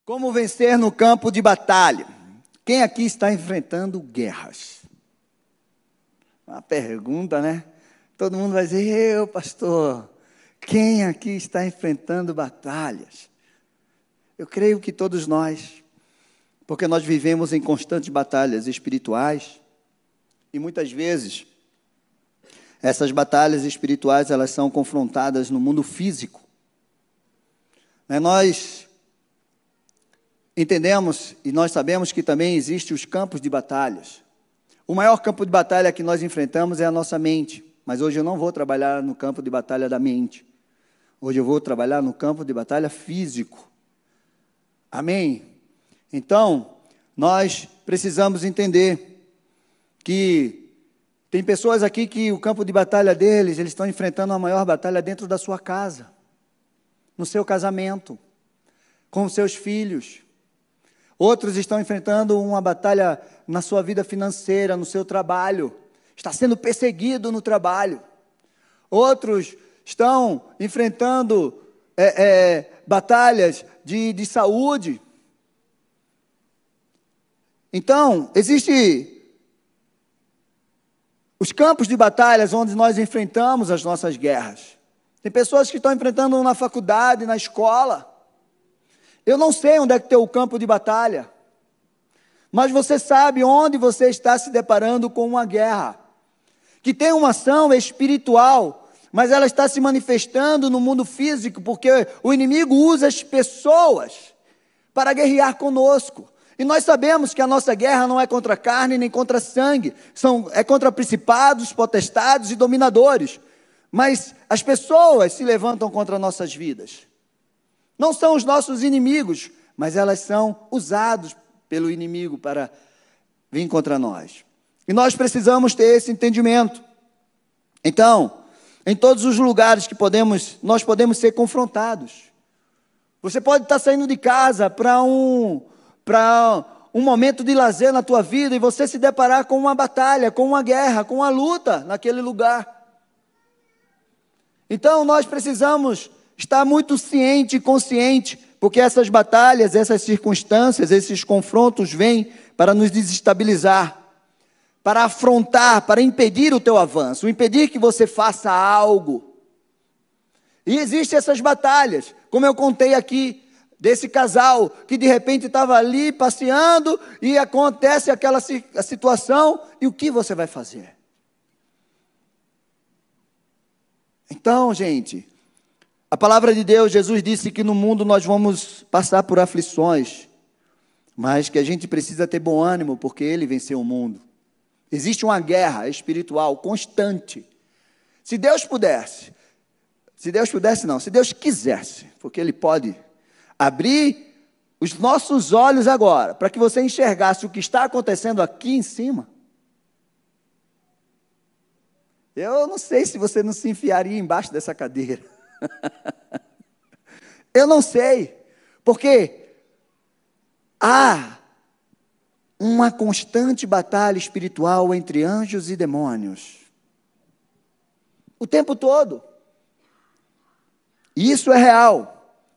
Como vencer no campo de batalha? Quem aqui está enfrentando guerras? Uma pergunta, né? Todo mundo vai dizer, eu, pastor, quem aqui está enfrentando batalhas? Eu creio que todos nós, porque nós vivemos em constantes batalhas espirituais, e muitas vezes, essas batalhas espirituais, elas são confrontadas no mundo físico. Nós entendemos e nós sabemos que também existem os campos de batalhas. O maior campo de batalha que nós enfrentamos é a nossa mente. Mas hoje eu não vou trabalhar no campo de batalha da mente. Hoje eu vou trabalhar no campo de batalha físico. Amém? Então, nós precisamos entender que tem pessoas aqui que o campo de batalha deles, eles estão enfrentando a maior batalha dentro da sua casa, no seu casamento, com os seus filhos. Outros estão enfrentando uma batalha na sua vida financeira, no seu trabalho. Está sendo perseguido no trabalho. Outros estão enfrentando batalhas de saúde. Então, existem os campos de batalhas onde nós enfrentamos as nossas guerras. Tem pessoas que estão enfrentando na faculdade, na escola. Eu não sei onde é que tem o campo de batalha, mas você sabe onde você está se deparando com uma guerra, que tem uma ação espiritual, mas ela está se manifestando no mundo físico, porque o inimigo usa as pessoas para guerrear conosco. E nós sabemos que a nossa guerra não é contra carne nem contra sangue, é contra principados, potestades e dominadores. Mas as pessoas se levantam contra nossas vidas. Não são os nossos inimigos, mas elas são usados pelo inimigo para vir contra nós. E nós precisamos ter esse entendimento. Então, em todos os lugares que nós podemos ser confrontados. Você pode estar saindo de casa para um momento de lazer na tua vida e você se deparar com uma batalha, com uma guerra, com uma luta naquele lugar. Então, nós precisamos estar muito ciente e consciente, porque essas batalhas, essas circunstâncias, esses confrontos vêm para nos desestabilizar, para afrontar, para impedir o teu avanço, impedir que você faça algo. E existem essas batalhas, como eu contei aqui, desse casal que de repente estava ali passeando e acontece aquela situação, e o que você vai fazer? Então, gente, a palavra de Deus, Jesus disse que no mundo nós vamos passar por aflições, mas que a gente precisa ter bom ânimo, porque Ele venceu o mundo. Existe uma guerra espiritual constante. Se Deus quisesse, porque Ele pode abrir os nossos olhos agora, para que você enxergasse o que está acontecendo aqui em cima. Eu não sei se você não se enfiaria embaixo dessa cadeira. Eu não sei, porque há uma constante batalha espiritual entre anjos e demônios. O tempo todo. E isso é real.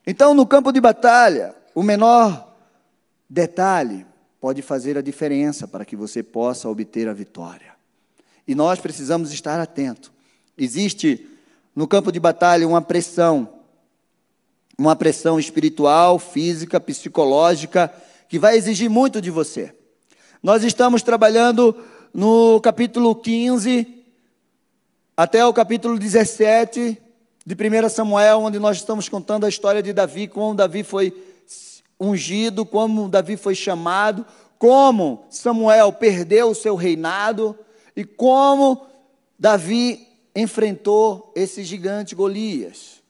Então, no campo de batalha, o menor detalhe pode fazer a diferença para que você possa obter a vitória. E nós precisamos estar atentos. Existe no campo de batalha uma pressão espiritual, física, psicológica, que vai exigir muito de você. Nós estamos trabalhando no capítulo 15 até o capítulo 17 de 1 Samuel, onde nós estamos contando a história de Davi, como Davi foi ungido, como Davi foi chamado, como Samuel perdeu o seu reinado e como Davi enfrentou esse gigante Golias.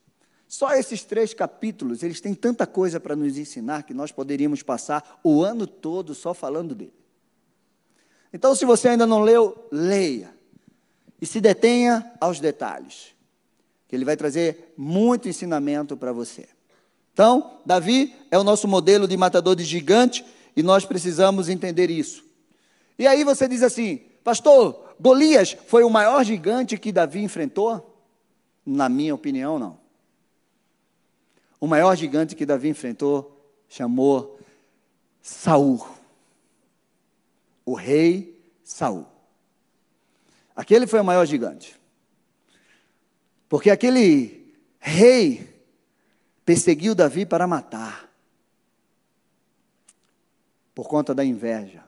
Só esses 3 capítulos, eles têm tanta coisa para nos ensinar que nós poderíamos passar o ano todo só falando dele. Então, se você ainda não leu, leia. E se detenha aos detalhes, que ele vai trazer muito ensinamento para você. Então, Davi é o nosso modelo de matador de gigante e nós precisamos entender isso. E aí você diz assim, pastor, Golias foi o maior gigante que Davi enfrentou? Na minha opinião, não. O maior gigante que Davi enfrentou chamou Saul, o rei Saul. Aquele foi o maior gigante, porque aquele rei perseguiu Davi para matar, por conta da inveja,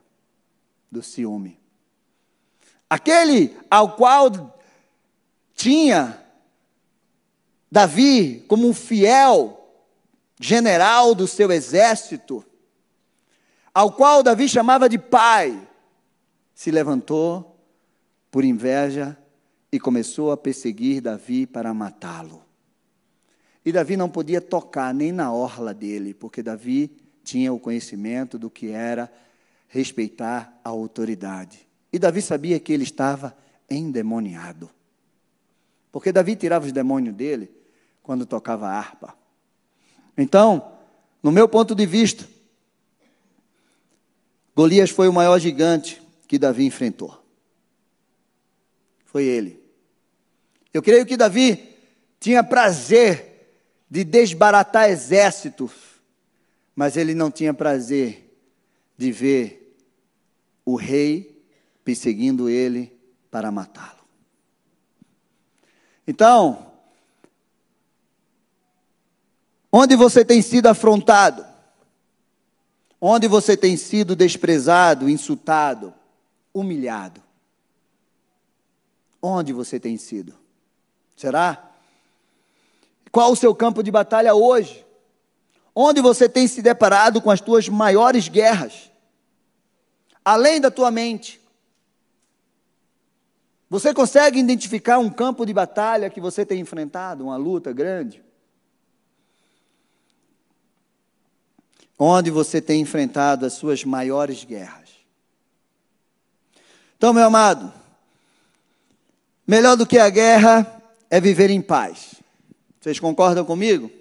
do ciúme. Aquele ao qual tinha Davi como um fiel general do seu exército, ao qual Davi chamava de pai, se levantou por inveja e começou a perseguir Davi para matá-lo. E Davi não podia tocar nem na orla dele, porque Davi tinha o conhecimento do que era respeitar a autoridade. E Davi sabia que ele estava endemoniado, porque Davi tirava os demônios dele quando tocava a harpa. Então, no meu ponto de vista, Golias foi o maior gigante que Davi enfrentou. Foi ele. Eu creio que Davi tinha prazer de desbaratar exércitos, mas ele não tinha prazer de ver o rei perseguindo ele para matá-lo. Então, onde você tem sido afrontado? Onde você tem sido desprezado, insultado, humilhado? Onde você tem sido? Será? Qual o seu campo de batalha hoje? Onde você tem se deparado com as tuas maiores guerras? Além da tua mente. Você consegue identificar um campo de batalha que você tem enfrentado, uma luta grande? Onde você tem enfrentado as suas maiores guerras? Então, meu amado, melhor do que a guerra é viver em paz. Vocês concordam comigo?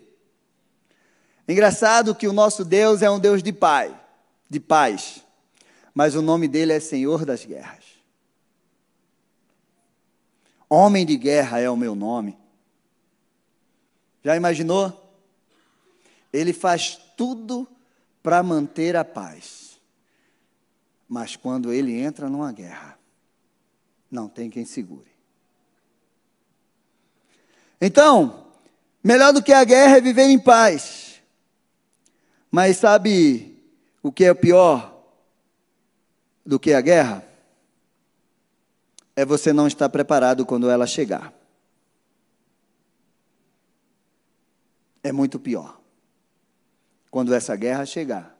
Engraçado que o nosso Deus é um Deus de paz, mas o nome dele é Senhor das Guerras. Homem de guerra é o meu nome. Já imaginou? Ele faz tudo para manter a paz, mas quando ele entra numa guerra, não tem quem segure. Então, melhor do que a guerra é viver em paz. Mas sabe o que é pior do que a guerra? É você não estar preparado quando ela chegar. É muito pior. Quando essa guerra chegar,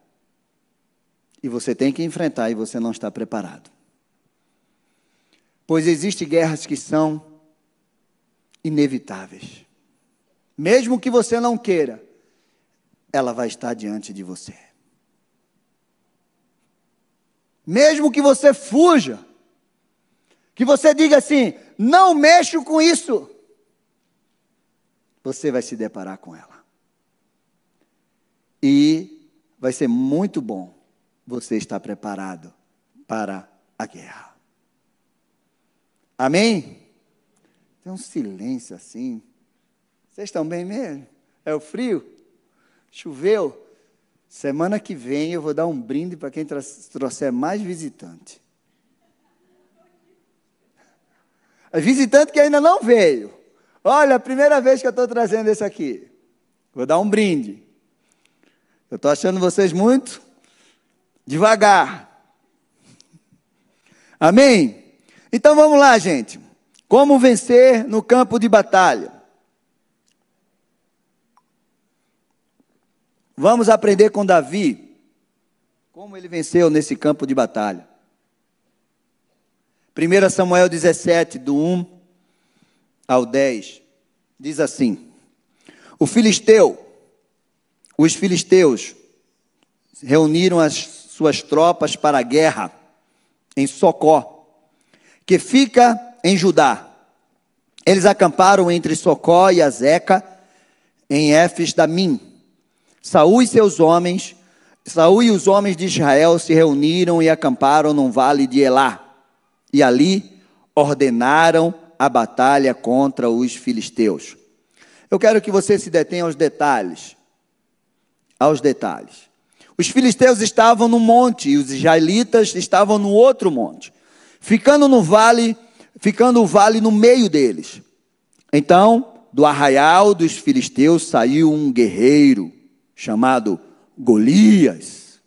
e você tem que enfrentar e você não está preparado. Pois existem guerras que são inevitáveis. Mesmo que você não queira, ela vai estar diante de você. Mesmo que você fuja, que você diga assim, não mexo com isso, você vai se deparar com ela. E vai ser muito bom você estar preparado para a guerra. Amém? Tem um silêncio assim. Vocês estão bem mesmo? É o frio? Choveu? Semana que vem eu vou dar um brinde para quem trouxer mais visitante. É visitante que ainda não veio. Olha, a primeira vez que eu estou trazendo esse aqui. Vou dar um brinde. Eu estou achando vocês muito devagar. Amém? Então vamos lá, gente. Como vencer no campo de batalha? Vamos aprender com Davi como ele venceu nesse campo de batalha. 1 Samuel 17, do 1 ao 10, diz assim: os filisteus reuniram as suas tropas para a guerra em Socó, que fica em Judá. Eles acamparam entre Socó e Azeca, em Éfes-Damim. Saul e os homens de Israel se reuniram e acamparam no vale de Elá. E ali ordenaram a batalha contra os filisteus. Eu quero que você se detenha aos detalhes. Os filisteus estavam no monte e os israelitas estavam no outro monte, ficando o vale no meio deles. Então, do arraial dos filisteus saiu um guerreiro chamado Golias.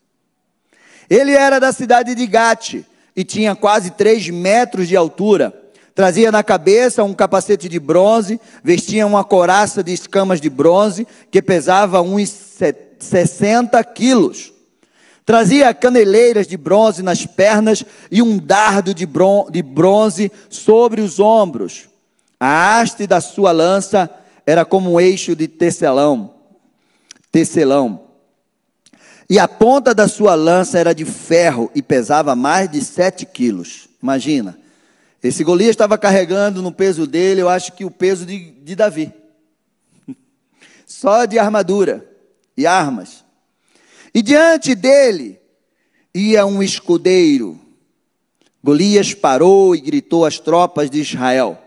Ele era da cidade de Gate e tinha quase 3 metros de altura. Trazia na cabeça um capacete de bronze, vestia uma couraça de escamas de bronze, que pesava uns 60 quilos. Trazia caneleiras de bronze nas pernas e um dardo de bronze sobre os ombros. A haste da sua lança era como um eixo de tecelão. E a ponta da sua lança era de ferro e pesava mais de 7 quilos. Imagina. Esse Golias estava carregando no peso dele, eu acho que o peso de Davi. Só de armadura e armas. E diante dele ia um escudeiro. Golias parou e gritou às tropas de Israel: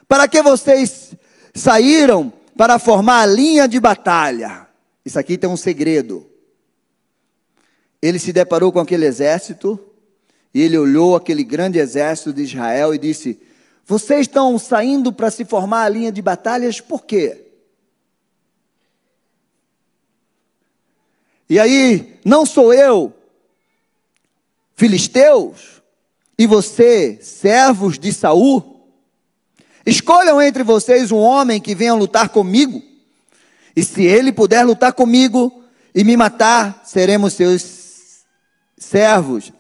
para que vocês saíram para formar a linha de batalha? Isso aqui tem um segredo. Ele se deparou com aquele exército, e ele olhou aquele grande exército de Israel e disse: vocês estão saindo para se formar a linha de batalhas, por quê? E aí, não sou eu, filisteus, e você, servos de Saul? Escolham entre vocês um homem que venha lutar comigo, e se ele puder lutar comigo e me matar, seremos seus servos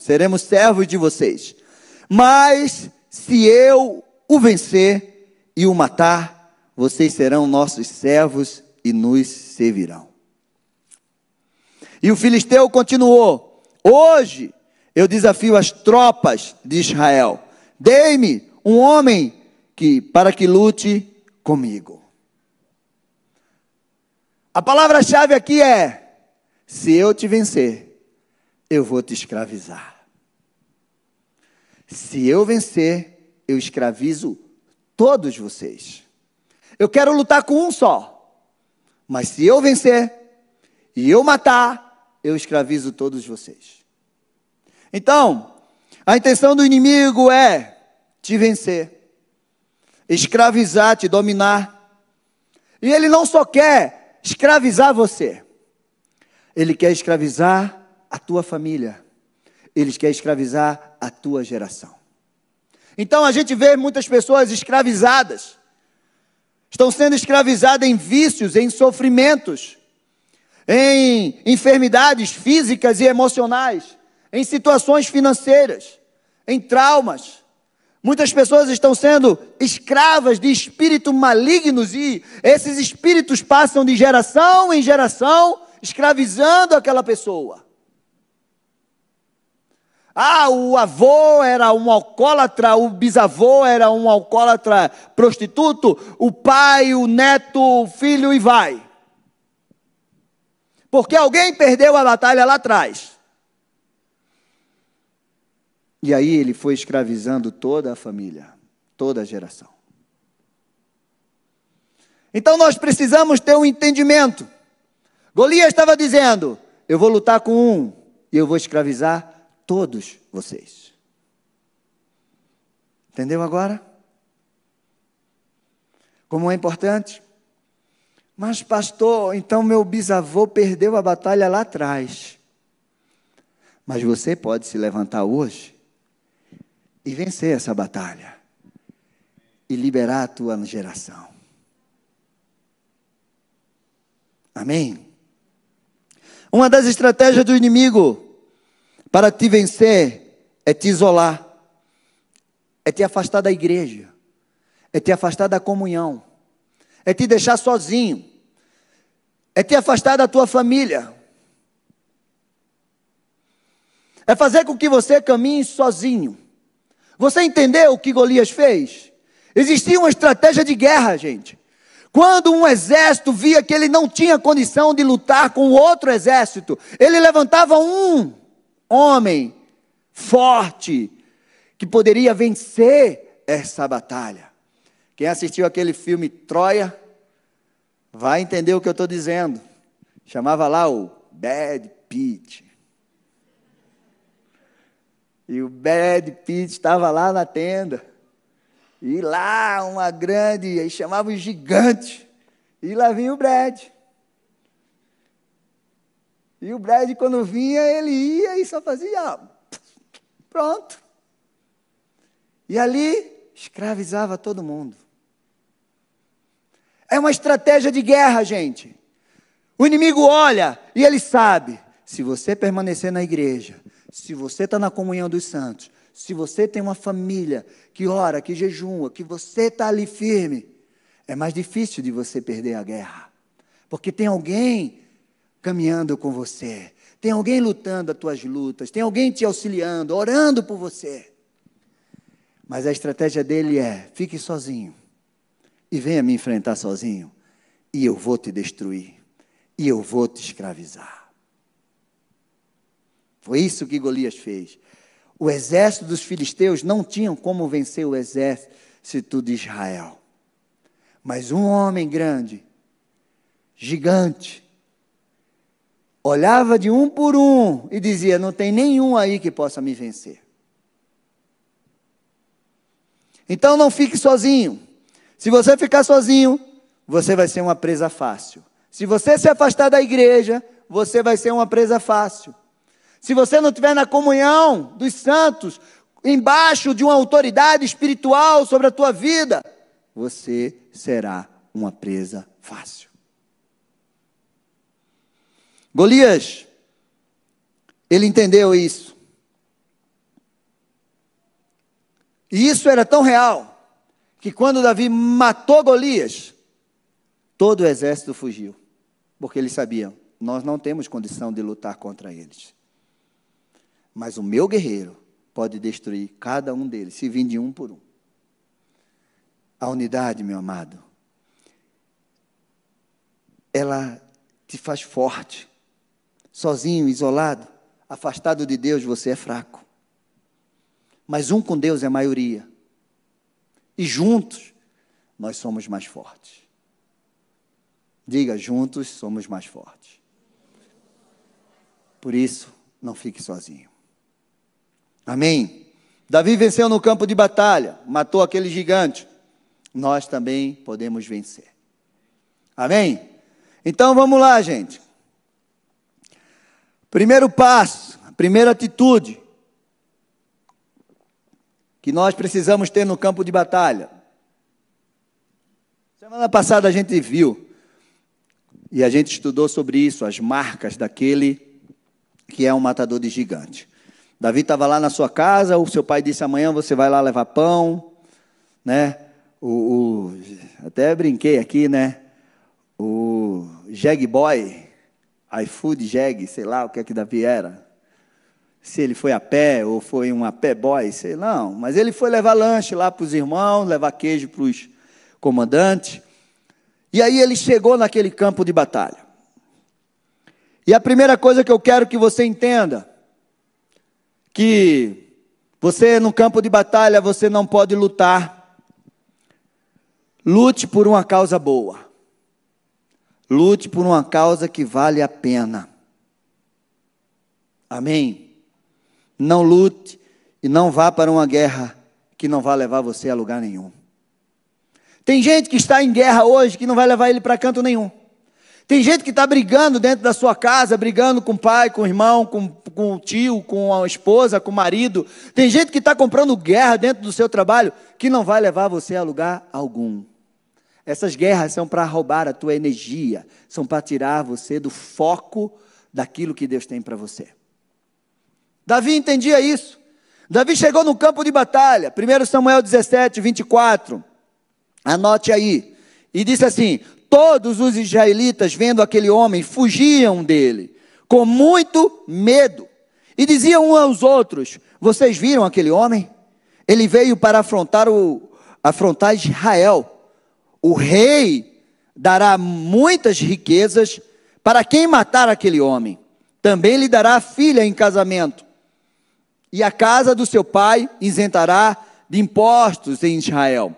de vocês. Mas se eu o vencer e o matar, vocês serão nossos servos e nos servirão. E o filisteu continuou: hoje eu desafio as tropas de Israel, dei-me um homem para que lute comigo. A palavra-chave aqui é: se eu te vencer, eu vou te escravizar. Se eu vencer, eu escravizo todos vocês. Eu quero lutar com um só, mas se eu vencer e eu matar, eu escravizo todos vocês. Então, a intenção do inimigo é te vencer, escravizar, te dominar. E ele não só quer escravizar você, ele quer escravizar a tua família, eles querem escravizar a tua geração. Então a gente vê muitas pessoas escravizadas, estão sendo escravizadas em vícios, em sofrimentos, em enfermidades físicas e emocionais, em situações financeiras, em traumas. Muitas pessoas estão sendo escravas de espíritos malignos e esses espíritos passam de geração em geração, escravizando aquela pessoa. O avô era um alcoólatra, o bisavô era um alcoólatra prostituto, o pai, o neto, o filho e vai. Porque alguém perdeu a batalha lá atrás. E aí ele foi escravizando toda a família, toda a geração. Então nós precisamos ter um entendimento. Golias estava dizendo: eu vou lutar com um e eu vou escravizar todos vocês. Entendeu agora? Como é importante? Mas pastor, então meu bisavô perdeu a batalha lá atrás. Mas você pode se levantar hoje e vencer essa batalha e liberar a tua geração. Amém? Uma das estratégias do inimigo para te vencer é te isolar, é te afastar da igreja, é te afastar da comunhão, é te deixar sozinho, é te afastar da tua família, é fazer com que você caminhe sozinho. Você entendeu o que Golias fez? Existia uma estratégia de guerra, gente. Quando um exército via que ele não tinha condição de lutar com outro exército, ele levantava um homem forte que poderia vencer essa batalha. Quem assistiu aquele filme Troia vai entender o que eu estou dizendo. Chamava lá o Brad Pitt. E o Brad Pitt estava lá na tenda. E lá uma grande, aí chamava o gigante. E lá vinha o Brad. E o Brad, quando vinha, ele ia e só fazia, pronto. E ali, escravizava todo mundo. É uma estratégia de guerra, gente. O inimigo olha e ele sabe, se você permanecer na igreja, se você está na comunhão dos santos, se você tem uma família que ora, que jejua, que você está ali firme, é mais difícil de você perder a guerra. Porque tem alguém caminhando com você, tem alguém lutando as tuas lutas, tem alguém te auxiliando, orando por você. Mas a estratégia dele é, fique sozinho e venha me enfrentar sozinho e eu vou te destruir e eu vou te escravizar. Foi isso que Golias fez. O exército dos filisteus não tinha como vencer o exército de Israel. Mas um homem grande, gigante, olhava de um por um e dizia, não tem nenhum aí que possa me vencer. Então não fique sozinho. Se você ficar sozinho, você vai ser uma presa fácil. Se você se afastar da igreja, você vai ser uma presa fácil. Se você não estiver na comunhão dos santos, embaixo de uma autoridade espiritual sobre a tua vida, você será uma presa fácil. Golias, ele entendeu isso. E isso era tão real, que quando Davi matou Golias, todo o exército fugiu. Porque eles sabiam, nós não temos condição de lutar contra eles. Mas o meu guerreiro pode destruir cada um deles, se vir de um por um. A unidade, meu amado, ela te faz forte. Sozinho, isolado, afastado de Deus, você é fraco. Mas um com Deus é a maioria. E juntos, nós somos mais fortes. Diga, juntos somos mais fortes. Por isso, não fique sozinho. Amém? Davi venceu no campo de batalha, matou aquele gigante. Nós também podemos vencer. Amém? Então vamos lá, gente. Primeiro passo, primeira atitude que nós precisamos ter no campo de batalha. Semana passada a gente viu e a gente estudou sobre isso, as marcas daquele que é um matador de gigante. Davi estava lá na sua casa, o seu pai disse, amanhã você vai lá levar pão, né? Até brinquei aqui, né? O Jeg Boy, iFood Jeg, sei lá o que é que Davi era. Se ele foi a pé ou foi um a pé boy, sei não. Mas ele foi levar lanche lá para os irmãos, levar queijo para os comandantes. E aí ele chegou naquele campo de batalha. E a primeira coisa que eu quero que você entenda, que você no campo de batalha, você não pode lutar. Lute por uma causa boa. Lute por uma causa que vale a pena. Amém? Não lute e não vá para uma guerra que não vai levar você a lugar nenhum. Tem gente que está em guerra hoje que não vai levar ele para canto nenhum. Tem gente que está brigando dentro da sua casa, brigando com o pai, com o irmão, com o tio, com a esposa, com o marido. Tem gente que está comprando guerra dentro do seu trabalho que não vai levar você a lugar algum. Essas guerras são para roubar a tua energia, são para tirar você do foco daquilo que Deus tem para você. Davi entendia isso. Davi chegou no campo de batalha, 1 Samuel 17, 24, anote aí, e disse assim, todos os israelitas vendo aquele homem fugiam dele, com muito medo, e diziam uns aos outros, vocês viram aquele homem? Ele veio para afrontar Israel, o rei dará muitas riquezas para quem matar aquele homem, também lhe dará filha em casamento, e a casa do seu pai isentará de impostos em Israel.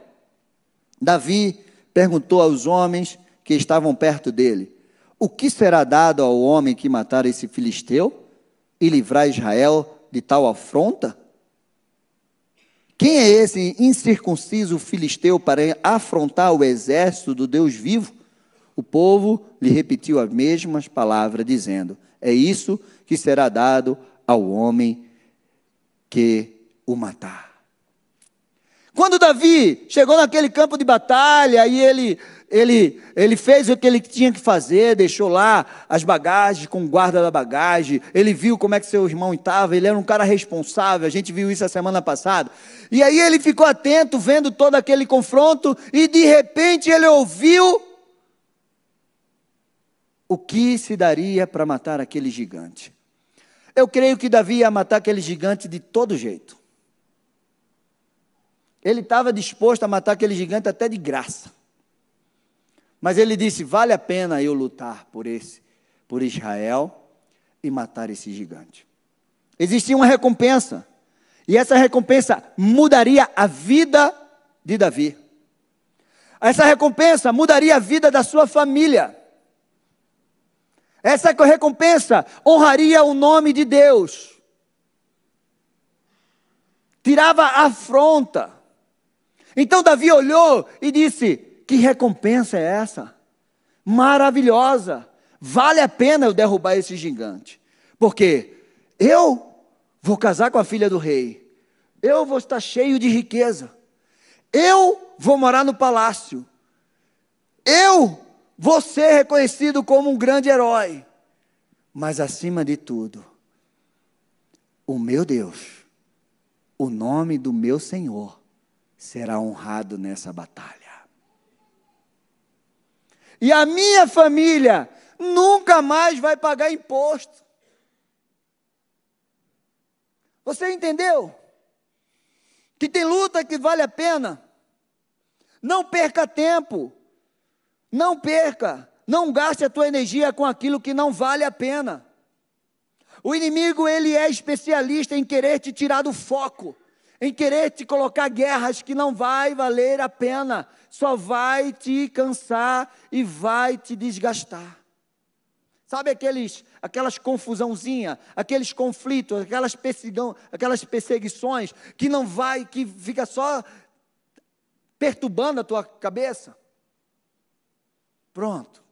Davi perguntou aos homens que estavam perto dele, o que será dado ao homem que matar esse filisteu e livrar Israel de tal afronta? quem é esse incircunciso filisteu para afrontar o exército do Deus vivo? O povo lhe repetiu as mesmas palavras, dizendo: é isso que será dado ao homem que o matar. Quando Davi chegou naquele campo de batalha, e ele fez o que ele tinha que fazer, deixou lá as bagagens com o guarda da bagagem, ele viu como é que seu irmão estava, ele era um cara responsável, a gente viu isso a semana passada. E aí ele ficou atento, vendo todo aquele confronto, e de repente ele ouviu o que se daria para matar aquele gigante. Eu creio que Davi ia matar aquele gigante de todo jeito. Ele estava disposto a matar aquele gigante até de graça. Mas ele disse: vale a pena eu lutar por Israel e matar esse gigante. Existia uma recompensa. E essa recompensa mudaria a vida de Davi. Essa recompensa mudaria a vida da sua família. Essa recompensa honraria o nome de Deus. Tirava a afronta. Então Davi olhou e disse: que recompensa é essa? Maravilhosa. Vale a pena eu derrubar esse gigante. Porque eu vou casar com a filha do rei. Eu vou estar cheio de riqueza. Eu vou morar no palácio. Eu vou ser reconhecido como um grande herói. Mas acima de tudo, o meu Deus, o nome do meu Senhor, será honrado nessa batalha. E a minha família nunca mais vai pagar imposto. Você entendeu? Que tem luta que vale a pena. Não perca tempo. Não perca. Não gaste a tua energia com aquilo que não vale a pena. O inimigo, ele é especialista em querer te tirar do foco, em querer te colocar guerras que não vai valer a pena, só vai te cansar e vai te desgastar. Sabe aquelas confusãozinhas, aqueles conflitos, aquelas perseguições que fica só perturbando a tua cabeça? Pronto.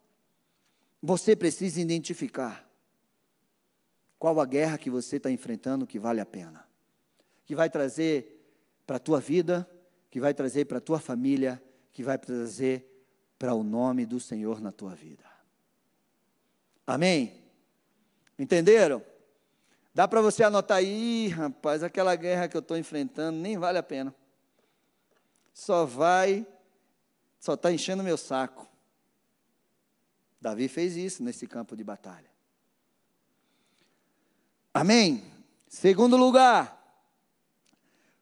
Você precisa identificar qual a guerra que você está enfrentando que vale a pena, que vai trazer para a tua vida, que vai trazer para a tua família, que vai trazer para o nome do Senhor na tua vida. Amém? Entenderam? Dá para você anotar aí: rapaz, aquela guerra que eu estou enfrentando nem vale a pena. Só está enchendo meu saco. Davi fez isso nesse campo de batalha. Amém? Segundo lugar,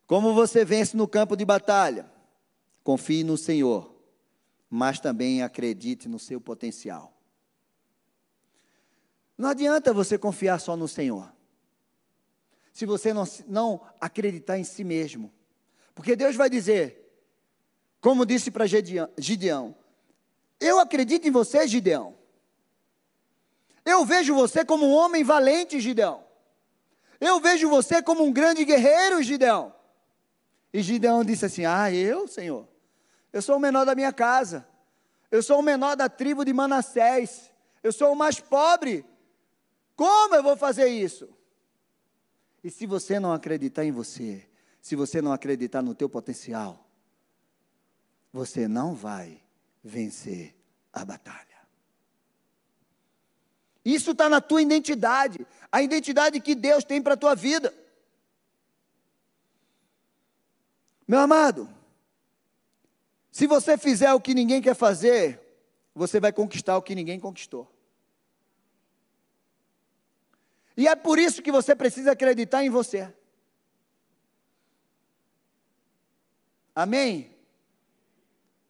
como você vence no campo de batalha? Confie no Senhor, mas também acredite no seu potencial. Não adianta você confiar só no Senhor, se você não acreditar em si mesmo. Porque Deus vai dizer, como disse para Gideão: eu acredito em você, Gideão. Eu vejo você como um homem valente, Gideão. Eu vejo você como um grande guerreiro, Gideão. E Gideão disse assim: eu, Senhor? Eu sou o menor da minha casa. Eu sou o menor da tribo de Manassés. Eu sou o mais pobre. Como eu vou fazer isso? E se você não acreditar em você, se você não acreditar no teu potencial, você não vai vencer a batalha. Isso está na tua identidade, a identidade que Deus tem para a tua vida. Meu amado, se você fizer o que ninguém quer fazer, você vai conquistar o que ninguém conquistou. E é por isso que você precisa acreditar em você. Amém?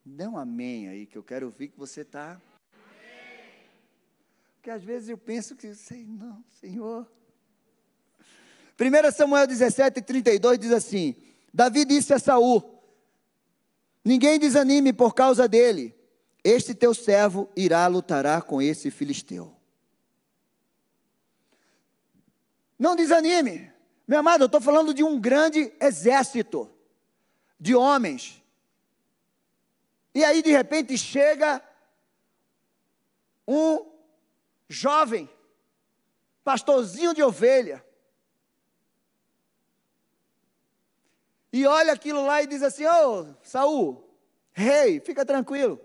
Dê um amém aí, que eu quero ouvir que você está. Porque às vezes eu penso que, não, Senhor. 1 Samuel 17:32 diz assim: Davi disse a Saul: ninguém desanime por causa dele. Este teu servo irá lutar com esse filisteu. Não desanime. Meu amado, eu estou falando de um grande exército. de homens. E aí, de repente, chega um jovem, pastorzinho de ovelha, e olha aquilo lá e diz assim: ô, Saul, rei, fica tranquilo,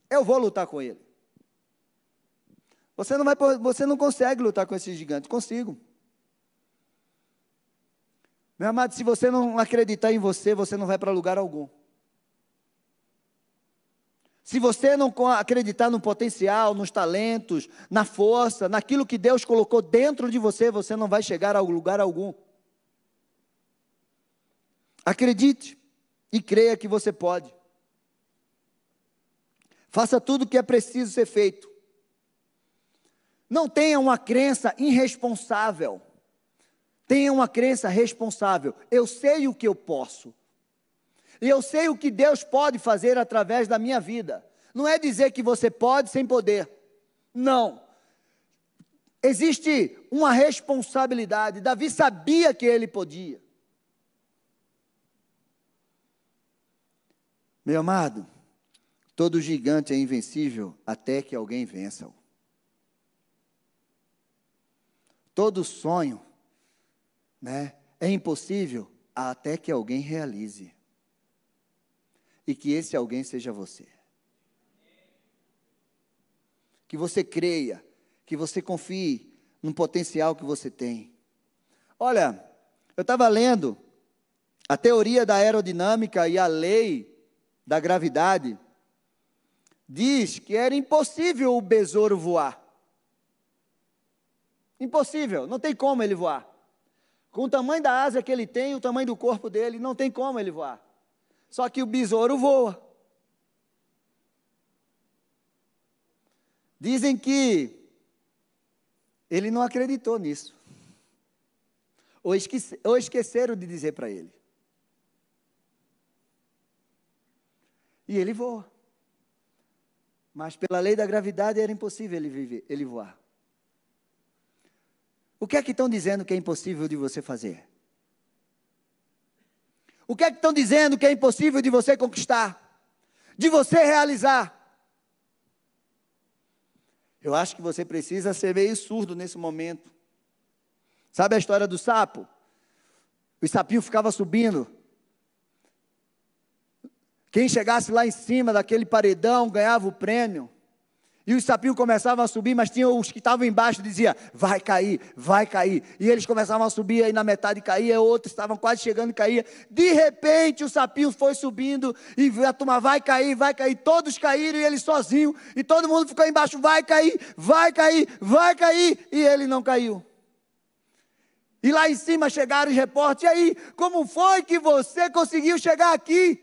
eu vou lutar com ele. Você não consegue lutar com esse gigante. Consigo. Meu amado, se você não acreditar em você, você não vai para lugar algum. Se você não acreditar no potencial, nos talentos, na força, naquilo que Deus colocou dentro de você, você não vai chegar a lugar algum. Acredite e creia que você pode. Faça tudo o que é preciso ser feito. Não tenha uma crença irresponsável. Tenha uma crença responsável. Eu sei o que eu posso. E eu sei o que Deus pode fazer através da minha vida. Não é dizer que você pode sem poder. Não. Existe uma responsabilidade. Davi sabia que ele podia. Meu amado, todo gigante é invencível até que alguém vença-o. Todo sonho, é impossível até que alguém realize. E que esse alguém seja você. Que você creia, que você confie no potencial que você tem. Olha, eu estava lendo a teoria da aerodinâmica e a lei da gravidade. Diz que era impossível o besouro voar. Impossível, não tem como ele voar. Com o tamanho da asa que ele tem, o tamanho do corpo dele, não tem como ele voar. Só que o besouro voa. Dizem que ele não acreditou nisso. Ou esqueceram de dizer para ele. E ele voa. Mas pela lei da gravidade era impossível ele voar. O que é que estão dizendo que é impossível de você fazer? O que é que estão dizendo que é impossível de você conquistar? De você realizar? Eu acho que você precisa ser meio surdo nesse momento. Sabe a história do sapo? O sapinho ficava subindo. Quem chegasse lá em cima daquele paredão ganhava o prêmio. E os sapinhos começavam a subir, mas tinha os que estavam embaixo, dizia, vai cair, vai cair. E eles começavam a subir, aí na metade caía, outros estavam quase chegando e caía. De repente o sapinho foi subindo, e a turma vai cair, todos caíram e ele sozinho. E todo mundo ficou embaixo, vai cair, vai cair, vai cair. E ele não caiu. E lá em cima chegaram os repórteres, e aí, como foi que você conseguiu chegar aqui?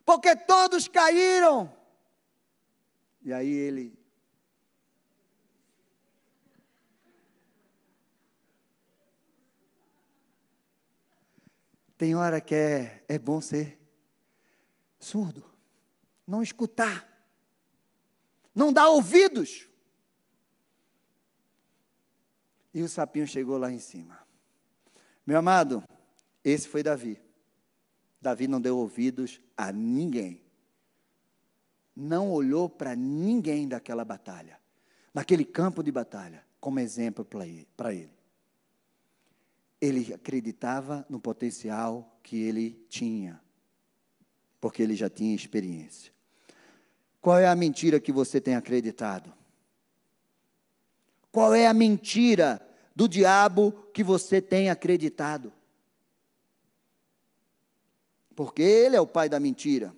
Porque todos caíram. E aí ele... Tem hora que é bom ser surdo. Não escutar. Não dar ouvidos. E o sapinho chegou lá em cima. Meu amado, esse foi Davi. Davi não deu ouvidos a ninguém. Não olhou para ninguém daquela batalha, naquele campo de batalha, como exemplo para ele. Ele acreditava no potencial que ele tinha, porque ele já tinha experiência. Qual é a mentira que você tem acreditado? Qual é a mentira do diabo que você tem acreditado? Porque ele é o pai da mentira.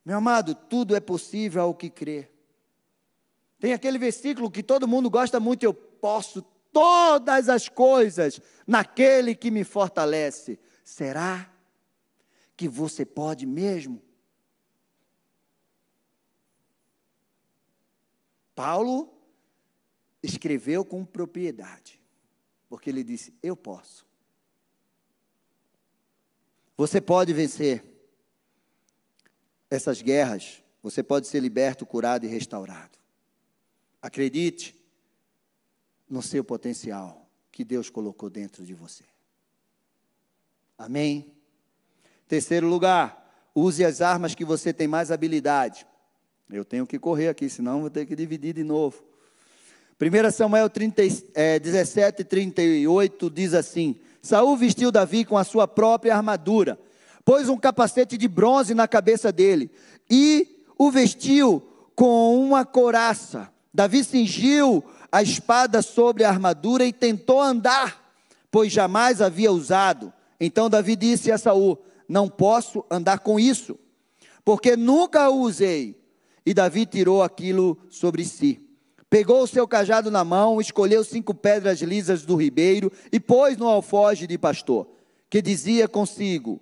Meu amado, tudo é possível ao que crê. Tem aquele versículo que todo mundo gosta muito, eu posso todas as coisas naquele que me fortalece. Será que você pode mesmo? Paulo escreveu com propriedade, porque ele disse, eu posso. Você pode vencer essas guerras, você pode ser liberto, curado e restaurado. Acredite no seu potencial que Deus colocou dentro de você. Amém? Terceiro lugar, use as armas que você tem mais habilidade. Eu tenho que correr aqui, senão vou ter que dividir de novo. 1 Samuel 17, 38 diz assim: Saul vestiu Davi com a sua própria armadura, pôs um capacete de bronze na cabeça dele e o vestiu com uma couraça. Davi cingiu a espada sobre a armadura e tentou andar, pois jamais havia usado. Então Davi disse a Saul: não posso andar com isso, porque nunca o usei. E Davi tirou aquilo sobre si. Pegou o seu cajado na mão, escolheu 5 pedras lisas do ribeiro e pôs no alforje de pastor, que dizia consigo,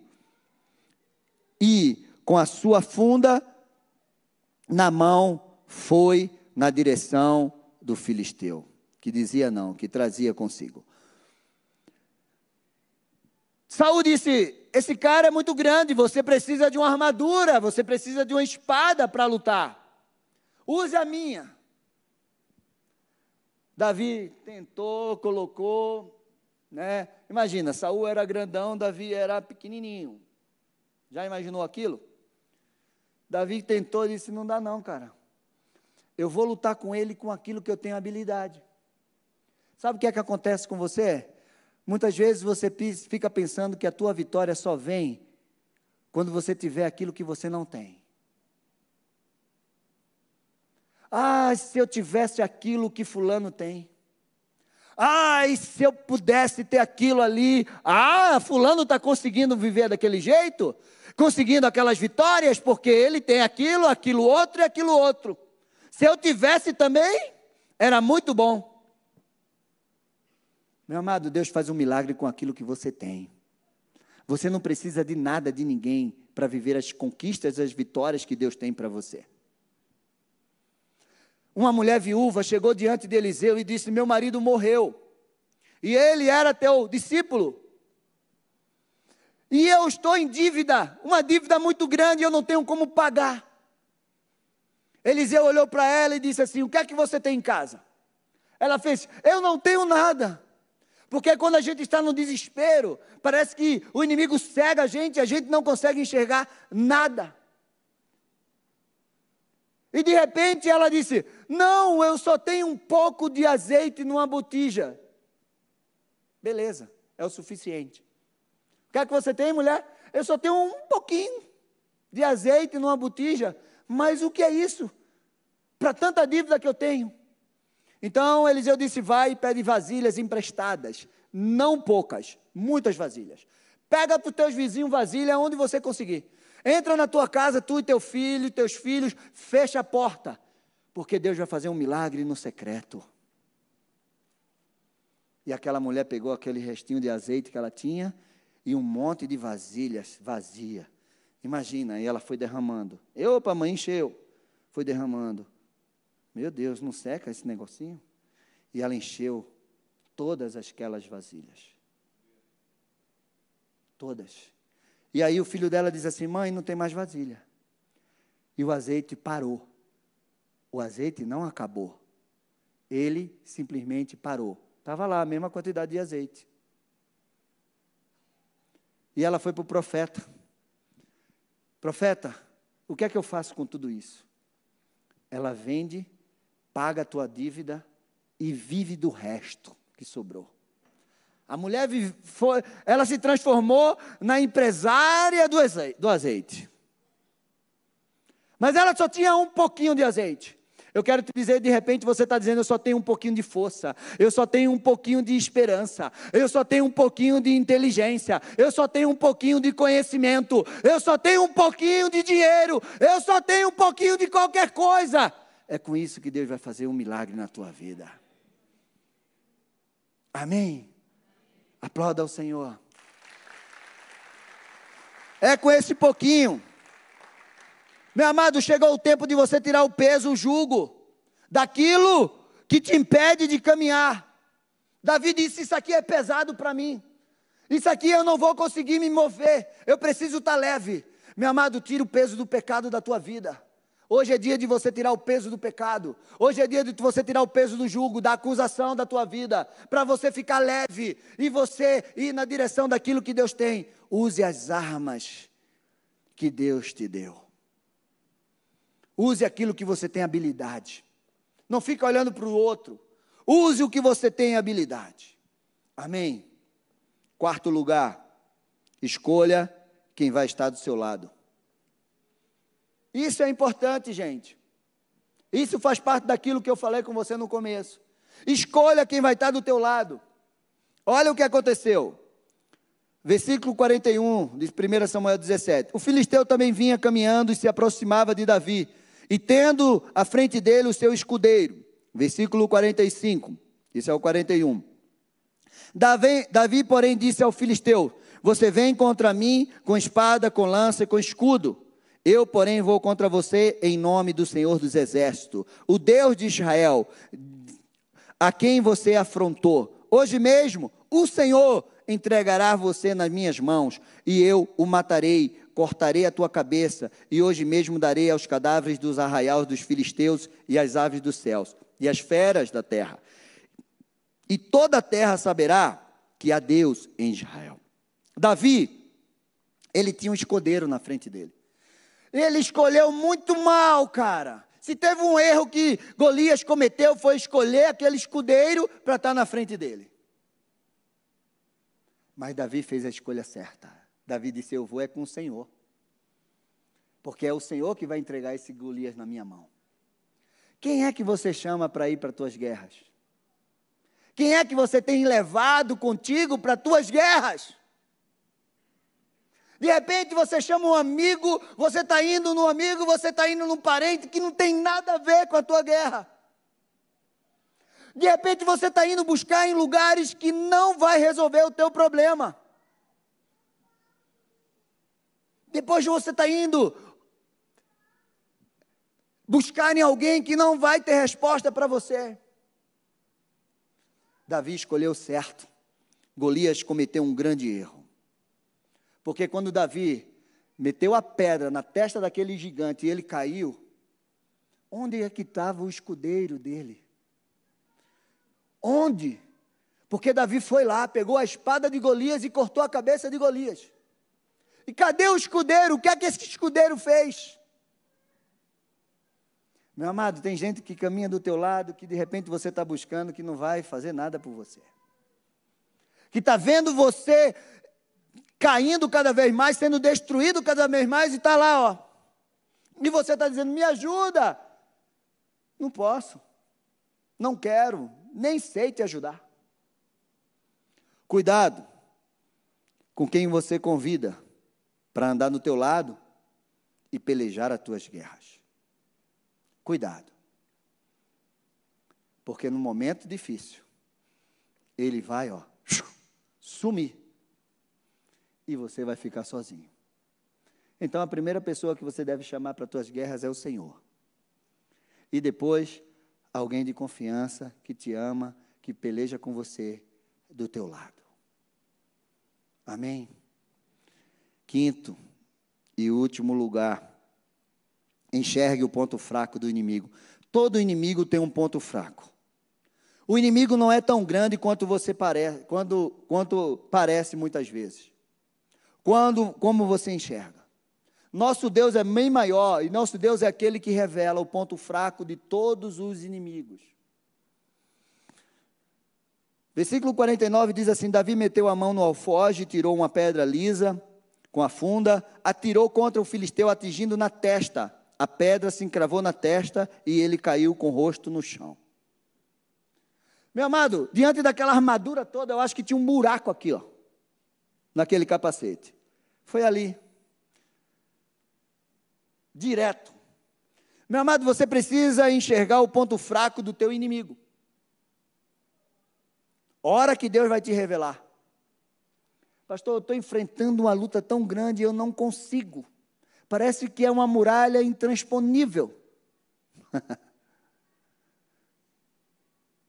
e com a sua funda na mão foi na direção do filisteu. Que dizia não, que trazia consigo. Saul disse: esse cara é muito grande, você precisa de uma armadura, você precisa de uma espada para lutar. Use a minha. Davi tentou, colocou, né? Imagina, Saul era grandão, Davi era pequenininho. Já imaginou aquilo? Davi tentou e disse: não dá não, cara. Eu vou lutar com ele com aquilo que eu tenho habilidade. Sabe o que é que acontece com você? Muitas vezes você fica pensando que a tua vitória só vem quando você tiver aquilo que você não tem. Ah, se eu tivesse aquilo que fulano tem. Ah, e se eu pudesse ter aquilo ali. Ah, fulano está conseguindo viver daquele jeito, conseguindo aquelas vitórias, porque ele tem aquilo, aquilo outro e aquilo outro. Se eu tivesse também, era muito bom. Meu amado, Deus faz um milagre com aquilo que você tem. Você não precisa de nada, de ninguém, para viver as conquistas, as vitórias que Deus tem para você. Uma mulher viúva chegou diante de Eliseu e disse: meu marido morreu, e ele era teu discípulo, e eu estou em dívida, uma dívida muito grande, e eu não tenho como pagar. Eliseu olhou para ela e disse assim: o que é que você tem em casa? Ela fez: eu não tenho nada. Porque quando a gente está no desespero, parece que o inimigo cega a gente não consegue enxergar nada. E de repente ela disse: não, eu só tenho um pouco de azeite numa botija. Beleza, é o suficiente. O que é que você tem, mulher? Eu só tenho um pouquinho de azeite numa botija. Mas o que é isso? Para tanta dívida que eu tenho. Então Eliseu disse: vai e pede vasilhas emprestadas, não poucas, muitas vasilhas. Pega para os teus vizinhos vasilha onde você conseguir. Entra na tua casa, tu e teu filho, teus filhos, fecha a porta, porque Deus vai fazer um milagre no secreto. E aquela mulher pegou aquele restinho de azeite que ela tinha e um monte de vasilhas vazia. Imagina, e ela foi derramando. Opa, mãe, encheu. Foi derramando. Meu Deus, não seca esse negocinho? E ela encheu todas aquelas vasilhas. Todas. E aí o filho dela diz assim: mãe, não tem mais vasilha. E o azeite parou. O azeite não acabou. Ele simplesmente parou. Estava lá a mesma quantidade de azeite. E ela foi para o profeta. Profeta, o que é que eu faço com tudo isso? Ela vende, paga a tua dívida e vive do resto que sobrou. A mulher ela se transformou na empresária do azeite. Mas ela só tinha um pouquinho de azeite. Eu quero te dizer, de repente você está dizendo: eu só tenho um pouquinho de força, eu só tenho um pouquinho de esperança, eu só tenho um pouquinho de inteligência, eu só tenho um pouquinho de conhecimento, eu só tenho um pouquinho de dinheiro, eu só tenho um pouquinho de qualquer coisa. É com isso que Deus vai fazer um milagre na tua vida. Amém? Aplauda ao Senhor. É com esse pouquinho. Meu amado, chegou o tempo de você tirar o peso, o jugo, daquilo que te impede de caminhar. Davi disse: isso aqui é pesado para mim. Isso aqui eu não vou conseguir me mover. Eu preciso estar leve. Meu amado, tira o peso do pecado da tua vida. Hoje é dia de você tirar o peso do pecado. Hoje é dia de você tirar o peso do jugo, da acusação da tua vida, para você ficar leve e você ir na direção daquilo que Deus tem. Use as armas que Deus te deu. Use aquilo que você tem habilidade. Não fique olhando para o outro. Use o que você tem habilidade. Amém? Quarto lugar, escolha quem vai estar do seu lado. Isso é importante, gente. Isso faz parte daquilo que eu falei com você no começo. Escolha quem vai estar do teu lado. Olha o que aconteceu. Versículo 41, de 1 Samuel 17. O filisteu também vinha caminhando e se aproximava de Davi, e tendo à frente dele o seu escudeiro. Versículo 45, isso é o 41. Davi, porém, disse ao filisteu: você vem contra mim com espada, com lança e com escudo. Eu, porém, vou contra você em nome do Senhor dos Exércitos, o Deus de Israel, a quem você afrontou. Hoje mesmo, o Senhor entregará você nas minhas mãos, e eu o matarei, cortarei a tua cabeça, e hoje mesmo darei aos cadáveres dos arraiais dos filisteus e às aves dos céus, e às feras da terra. E toda a terra saberá que há Deus em Israel. Davi, ele tinha um escudeiro na frente dele. Ele escolheu muito mal, cara. Se teve um erro que Golias cometeu, foi escolher aquele escudeiro para estar na frente dele. Mas Davi fez a escolha certa. Davi disse: eu vou com o Senhor. Porque é o Senhor que vai entregar esse Golias na minha mão. Quem é que você chama para ir para as tuas guerras? Quem é que você tem levado contigo para as tuas guerras? De repente você chama um amigo, você está indo no amigo, você está indo num parente que não tem nada a ver com a tua guerra. De repente você está indo buscar em lugares que não vai resolver o teu problema. Depois você está indo buscar em alguém que não vai ter resposta para você. Davi escolheu certo. Golias cometeu um grande erro. Porque quando Davi meteu a pedra na testa daquele gigante e ele caiu, onde é que estava o escudeiro dele? Onde? Porque Davi foi lá, pegou a espada de Golias e cortou a cabeça de Golias. E cadê o escudeiro? O que é que esse escudeiro fez? Meu amado, tem gente que caminha do teu lado, que de repente você está buscando, que não vai fazer nada por você. Que está vendo você caindo cada vez mais, sendo destruído cada vez mais, e está lá, ó. E você está dizendo: me ajuda. Não posso, não quero, nem sei te ajudar. Cuidado com quem você convida para andar no teu lado e pelejar as tuas guerras. Cuidado. Porque no momento difícil, ele vai, ó, sumir. E você vai ficar sozinho. Então, a primeira pessoa que você deve chamar para as tuas guerras é o Senhor. E depois, alguém de confiança, que te ama, que peleja com você do teu lado. Amém? Quinto e último lugar, enxergue o ponto fraco do inimigo. Todo inimigo tem um ponto fraco. O inimigo não é tão grande quanto você parece, quanto parece muitas vezes. Como você enxerga. Nosso Deus é bem maior, e nosso Deus é aquele que revela o ponto fraco de todos os inimigos. Versículo 49 diz assim: Davi meteu a mão no alforje, tirou uma pedra lisa com a funda, atirou contra o filisteu, atingindo na testa. A pedra se encravou na testa e ele caiu com o rosto no chão. Meu amado, diante daquela armadura toda, eu acho que tinha um buraco aqui, ó, naquele capacete. Foi ali. Direto. Meu amado, você precisa enxergar o ponto fraco do teu inimigo. Hora que Deus vai te revelar. Pastor, eu estou enfrentando uma luta tão grande e eu não consigo. Parece que é uma muralha intransponível.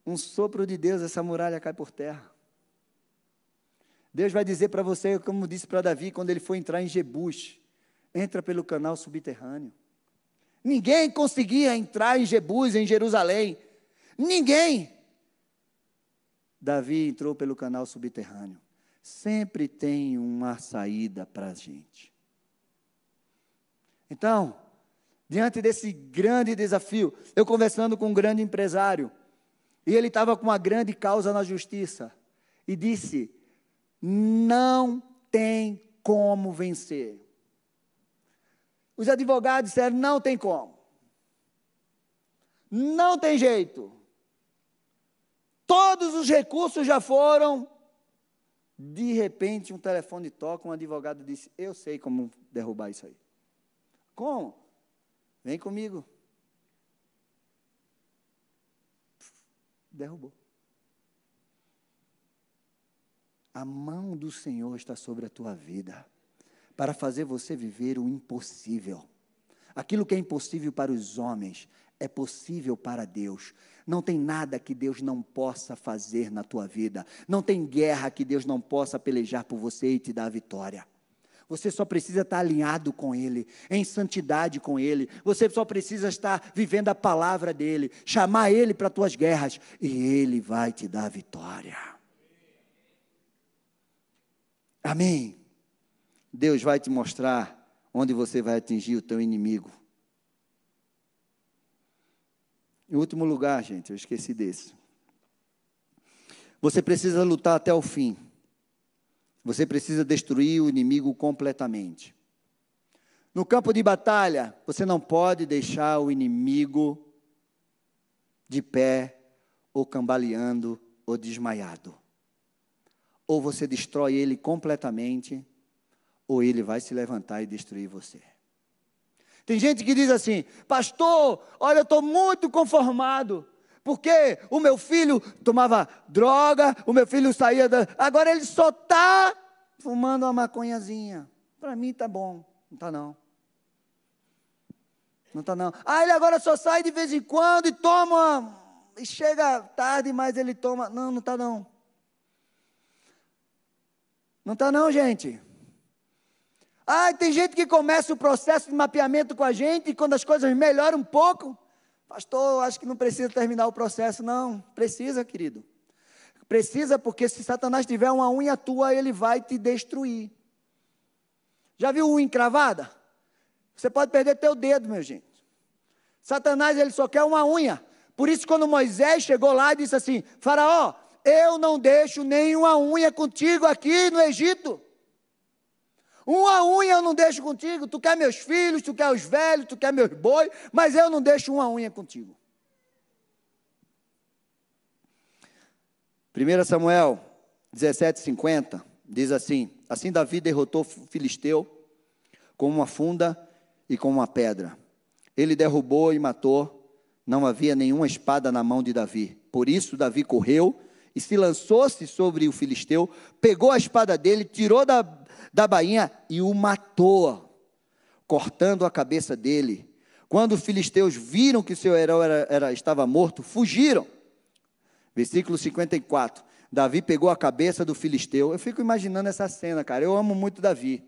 Um sopro de Deus, essa muralha cai por terra. Deus vai dizer para você, como disse para Davi, quando ele foi entrar em Jebus: entra pelo canal subterrâneo. Ninguém conseguia entrar em Jebus, em Jerusalém. Ninguém. Davi entrou pelo canal subterrâneo. Sempre tem uma saída para a gente. Então, diante desse grande desafio, eu conversando com um grande empresário, e ele estava com uma grande causa na justiça, e disse: não tem como vencer. Os advogados disseram: não tem como. Não tem jeito. Todos os recursos já foram. De repente, um telefone toca, um advogado disse: eu sei como derrubar isso aí. Como? Vem comigo. Derrubou. A mão do Senhor está sobre a tua vida, para fazer você viver o impossível. Aquilo que é impossível para os homens, é possível para Deus. Não tem nada que Deus não possa fazer na tua vida. Não tem guerra que Deus não possa pelejar por você e te dar a vitória. Você só precisa estar alinhado com Ele, em santidade com Ele. Você só precisa estar vivendo a palavra dEle, chamar Ele para as tuas guerras, e Ele vai te dar a vitória. Amém? Deus vai te mostrar onde você vai atingir o teu inimigo. Em último lugar, gente, eu esqueci desse. Você precisa lutar até o fim. Você precisa destruir o inimigo completamente. No campo de batalha, você não pode deixar o inimigo de pé, ou cambaleando, ou desmaiado. Ou você destrói ele completamente, ou ele vai se levantar e destruir você. Tem gente que diz assim: pastor, olha, eu estou muito conformado, porque o meu filho tomava droga, o meu filho saía agora ele só está fumando uma maconhazinha. Para mim está bom. Não está não. Não está não. Ah, ele agora só sai de vez em quando e toma, e chega tarde, mas ele toma. Não, não está não. Não está não, gente. Ah, tem gente que começa o processo de mapeamento com a gente, e quando as coisas melhoram um pouco, pastor, acho que não precisa terminar o processo. Não, precisa, querido. Precisa, porque se Satanás tiver uma unha tua, ele vai te destruir. Já viu unha encravada? Você pode perder teu dedo, meu gente. Satanás, ele só quer uma unha. Por isso, quando Moisés chegou lá e disse assim: Faraó, eu não deixo nenhuma unha contigo aqui no Egito. Uma unha eu não deixo contigo. Tu quer meus filhos, tu quer os velhos, tu quer meus boi, mas eu não deixo uma unha contigo. 1 Samuel 17:50 diz assim: assim Davi derrotou o filisteu com uma funda e com uma pedra. Ele derrubou e matou. Não havia nenhuma espada na mão de Davi. Por isso Davi correu e se lançou-se sobre o filisteu, pegou a espada dele, tirou da bainha e o matou, cortando a cabeça dele. Quando os filisteus viram que seu herói estava morto, fugiram. Versículo 54. Davi pegou a cabeça do filisteu. Eu fico imaginando essa cena, cara. Eu amo muito Davi.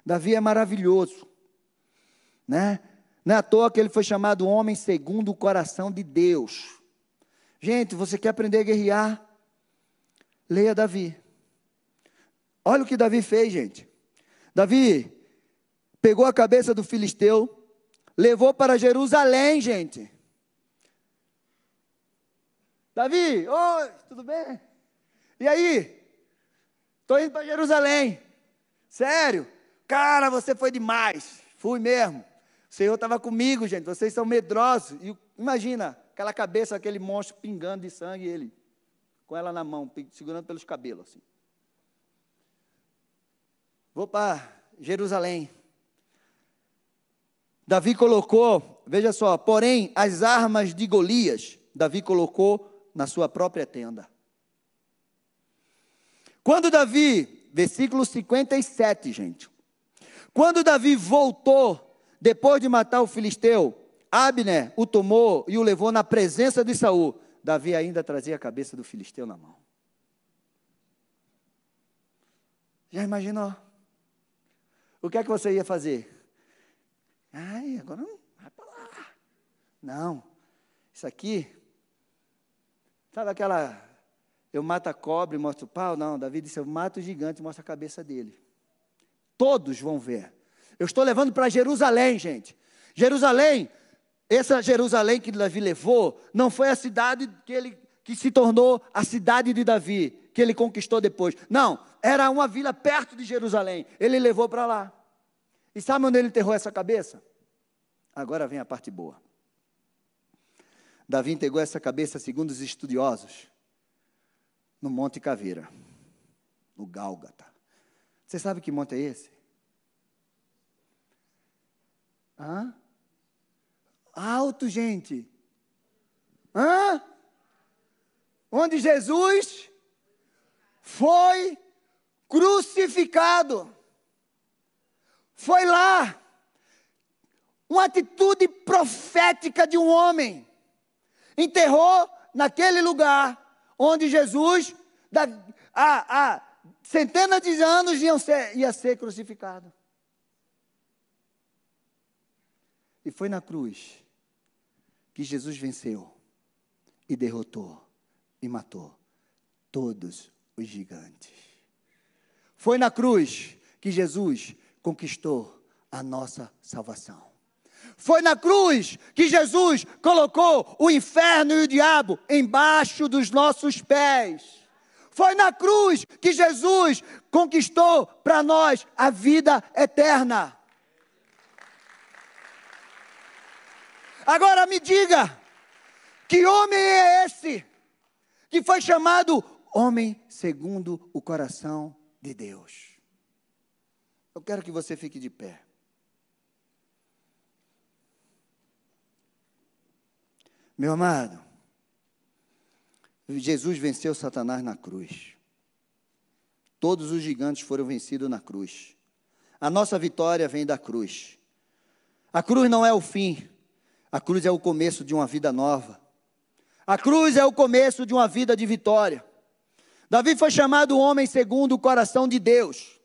Davi é maravilhoso, né? Não é à toa que ele foi chamado homem segundo o coração de Deus. Gente, você quer aprender a guerrear? Leia Davi. Olha o que Davi fez, gente. Davi pegou a cabeça do filisteu, levou para Jerusalém, gente. Davi, oi, tudo bem? E aí? Estou indo para Jerusalém. Sério? Cara, você foi demais. Fui mesmo. O Senhor estava comigo, gente. Vocês são medrosos. E imagina, aquela cabeça, aquele monstro pingando de sangue, e ele com ela na mão, segurando pelos cabelos, assim. Vou para Jerusalém. Davi colocou, veja só, porém, as armas de Golias, Davi colocou na sua própria tenda. Quando Davi, versículo 57, gente. Quando Davi voltou, depois de matar o filisteu, Abner o tomou e o levou na presença de Saul. Davi ainda trazia a cabeça do filisteu na mão. Já imaginou? O que é que você ia fazer? Ai, agora não, vai para lá. Não, isso aqui, sabe aquela, eu mato a cobra e mostro o pau? Não, Davi disse, eu mato o gigante e mostro a cabeça dele. Todos vão ver. Eu estou levando para Jerusalém, gente. Jerusalém, essa Jerusalém que Davi levou, não foi a cidade que se tornou a cidade de Davi, que ele conquistou depois. Não, era uma vila perto de Jerusalém. Ele levou para lá. E sabe onde ele enterrou essa cabeça? Agora vem a parte boa. Davi entregou essa cabeça, segundo os estudiosos, no Monte Caveira, no Gálgota. Você sabe que monte é esse? Hã? Alto, gente. Hã? Onde Jesus foi crucificado. Foi lá. Uma atitude profética de um homem. Enterrou naquele lugar onde Jesus, há centenas de anos, ia ser crucificado. E foi na cruz que Jesus venceu e derrotou e matou todos os gigantes. Foi na cruz que Jesus conquistou a nossa salvação. Foi na cruz que Jesus colocou o inferno e o diabo embaixo dos nossos pés. Foi na cruz que Jesus conquistou para nós a vida eterna. Agora me diga, que homem é esse que foi chamado homem segundo o coração de Deus? Eu quero que você fique de pé. Meu amado, Jesus venceu Satanás na cruz. Todos os gigantes foram vencidos na cruz. A nossa vitória vem da cruz. A cruz não é o fim. A cruz é o começo de uma vida nova. A cruz é o começo de uma vida de vitória. Davi foi chamado homem segundo o coração de Deus.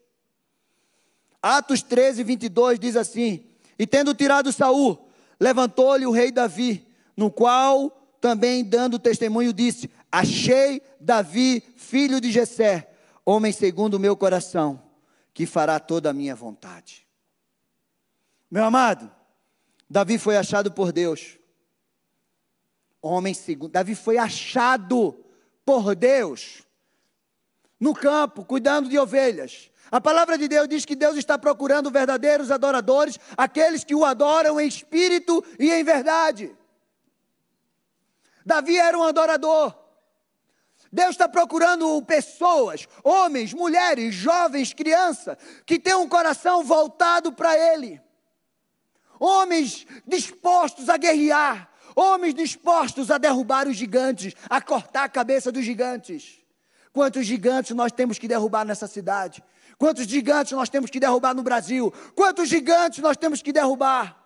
Atos 13, 22 diz assim: e tendo tirado Saul, levantou-lhe o rei Davi, no qual também dando testemunho disse: achei Davi, filho de Jessé, homem segundo o meu coração, que fará toda a minha vontade. Meu amado, Davi foi achado por Deus. Homem segundo, Davi foi achado por Deus, no campo, cuidando de ovelhas. A palavra de Deus diz que Deus está procurando verdadeiros adoradores, aqueles que o adoram em espírito e em verdade. Davi era um adorador. Deus está procurando pessoas, homens, mulheres, jovens, crianças, que têm um coração voltado para Ele. Homens dispostos a guerrear, homens dispostos a derrubar os gigantes, a cortar a cabeça dos gigantes. Quantos gigantes nós temos que derrubar nessa cidade? Quantos gigantes nós temos que derrubar no Brasil? Quantos gigantes nós temos que derrubar?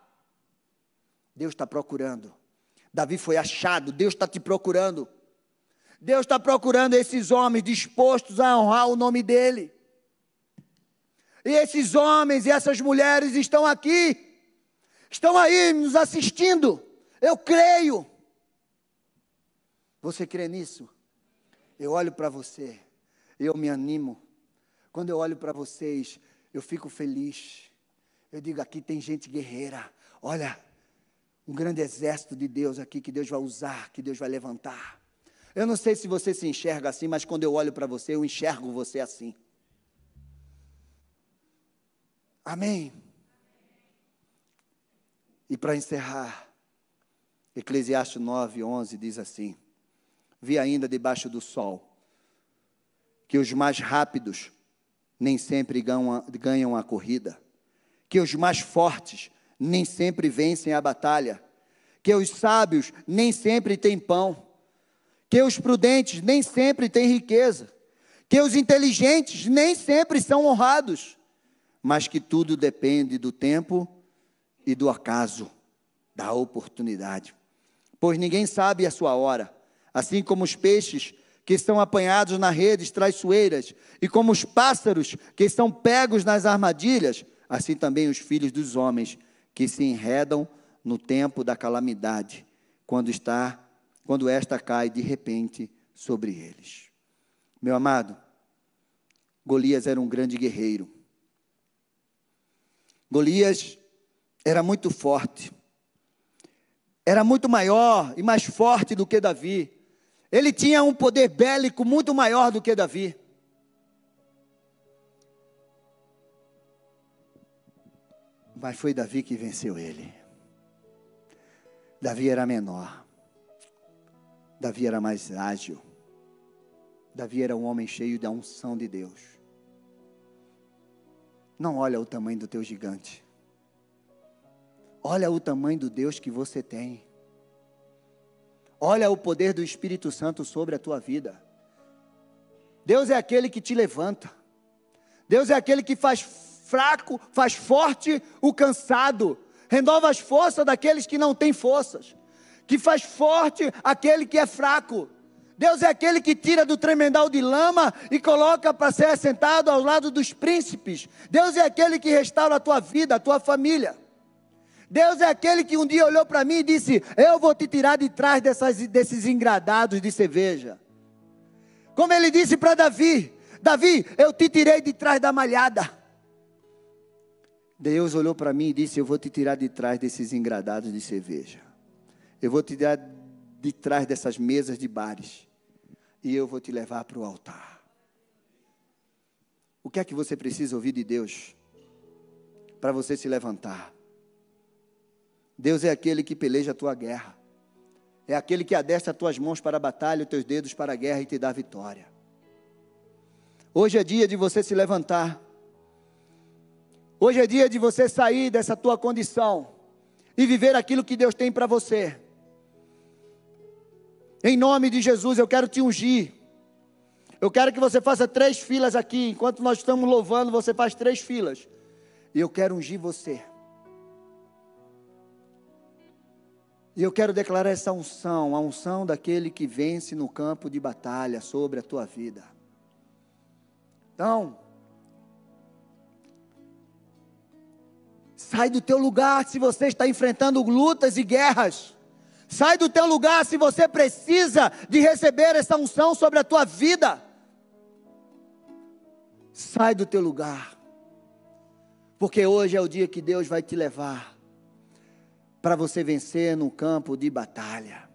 Deus está procurando. Davi foi achado, Deus está te procurando. Deus está procurando esses homens dispostos a honrar o nome dEle. E esses homens e essas mulheres estão aqui, estão aí nos assistindo. Eu creio. Você crê nisso? Eu olho para você, eu me animo. Quando eu olho para vocês, eu fico feliz. Eu digo, aqui tem gente guerreira. Olha, um grande exército de Deus aqui, que Deus vai usar, que Deus vai levantar. Eu não sei se você se enxerga assim, mas quando eu olho para você, eu enxergo você assim. Amém? E para encerrar, Eclesiastes 9, 11 diz assim: vi ainda debaixo do sol, que os mais rápidos nem sempre ganham a corrida, que os mais fortes nem sempre vencem a batalha, que os sábios nem sempre têm pão, que os prudentes nem sempre têm riqueza, que os inteligentes nem sempre são honrados, mas que tudo depende do tempo e do acaso, da oportunidade. Pois ninguém sabe a sua hora, assim como os peixes que são apanhados nas redes traiçoeiras, e como os pássaros que são pegos nas armadilhas, assim também os filhos dos homens que se enredam no tempo da calamidade, quando esta cai de repente sobre eles. Meu amado, Golias era um grande guerreiro. Golias era muito forte, era muito maior e mais forte do que Davi. Ele tinha um poder bélico muito maior do que Davi. Mas foi Davi que venceu ele. Davi era menor. Davi era mais ágil. Davi era um homem cheio da unção de Deus. Não olha o tamanho do teu gigante. Olha o tamanho do Deus que você tem. Olha o poder do Espírito Santo sobre a tua vida. Deus é aquele que te levanta. Deus é aquele que faz fraco, faz forte o cansado. Renova as forças daqueles que não têm forças. Que faz forte aquele que é fraco. Deus é aquele que tira do tremedal de lama e coloca para ser assentado ao lado dos príncipes. Deus é aquele que restaura a tua vida, a tua família. Deus é aquele que um dia olhou para mim e disse: eu vou te tirar de trás desses engradados de cerveja. Como ele disse para Davi: Davi, eu te tirei de trás da malhada. Deus olhou para mim e disse: eu vou te tirar de trás desses engradados de cerveja. Eu vou te tirar de trás dessas mesas de bares. E eu vou te levar para o altar. O que é que você precisa ouvir de Deus para você se levantar? Deus é aquele que peleja a tua guerra. É aquele que adestra as tuas mãos para a batalha, os teus dedos para a guerra e te dá vitória. Hoje é dia de você se levantar. Hoje é dia de você sair dessa tua condição e viver aquilo que Deus tem para você. Em nome de Jesus, eu quero te ungir. Eu quero que você faça 3 filas aqui. Enquanto nós estamos louvando, você faz 3 filas. E eu quero ungir você. E eu quero declarar essa unção, a unção daquele que vence no campo de batalha sobre a tua vida. Então, sai do teu lugar se você está enfrentando lutas e guerras. Sai do teu lugar se você precisa de receber essa unção sobre a tua vida. Sai do teu lugar. Porque hoje é o dia que Deus vai te levar para você vencer no campo de batalha.